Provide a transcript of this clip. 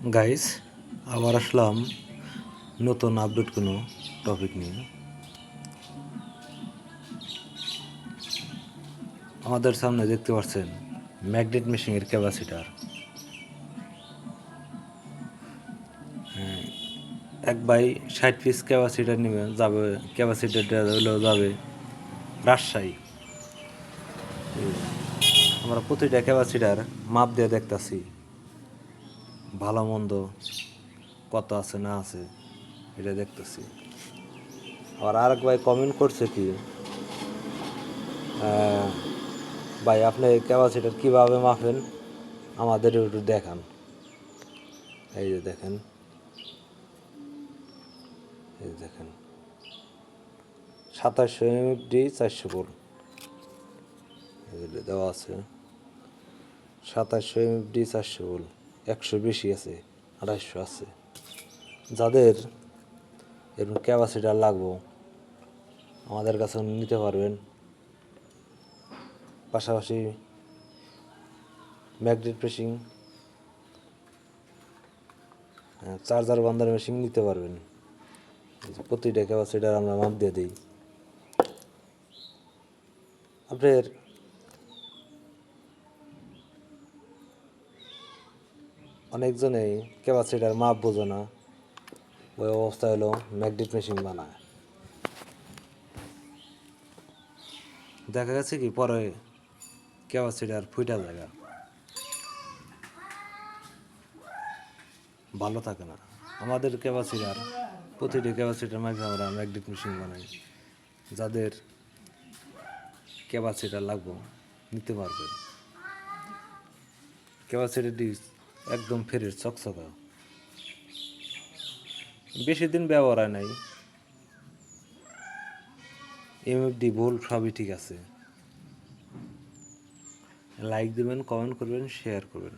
Guys, আবার আসলাম নতুন update কোনো টপিক নিয়ে। আমাদের সামনে দেখতে পাচ্ছেন ম্যাগনেট মেশিনের ক্যাপাসিটার। এক বাই 60 পিস ক্যাপাসিটার নেবে যাবে, ক্যাপাসিটারটা হলো যাবে রাজশাহী। আমরা প্রতিটা ক্যাপাসিটার মাপ দিয়ে দেখতেছি ভালো মন্দ কত আছে না আছে, এটা দেখতেছি। আবার আরেক ভাই কমেন্ট করছে কি, ভাই আপনি ক্যাপাসিটার কীভাবে মাপেন আমাদের একটু দেখান। এই যে দেখেন, এই দেখেন 2700 এমএফডি 400 ভোল্ট দেওয়া আছে। 2700 এমএফডি 400 ভোল্ট, 100 বেশি আছে, 250 আছে। যাদের এরকম ক্যাপাসিটার লাগবো আমাদের কাছে নিতে পারবেন। পাশাপাশি ম্যাগনেট প্রেসিং, চার্জার বান্ধার মেশিন নিতে পারবেন। প্রতিটা ক্যাপাসিটার আমরা মাপ দিয়ে দিই। আপনার অনেকজনেই ক্যাপাসিটার মাপ বোঝে না, ওই অবস্থা হলো ম্যাগনেট মেশিন বানায়। দেখা গেছে কি পরে ক্যাপাসিটার ফুইটা জায়গা ভালো থাকে না। আমাদের ক্যাপাসিটার প্রতিটি ক্যাপাসিটার মাঝে আমরা ম্যাগনেট মেশিন বানাই। যাদের ক্যাপাসিটার লাগবো নিতে পারবেন। ক্যাপাসিটারটি একদম ফ্রেশ চকচকা, বেশি দিন ব্যবহার হয় নাই। এমএফডি ভোল্ট সবই ঠিক আছে। লাইক দেবেন, কমেন্ট করবেন, শেয়ার করবেন।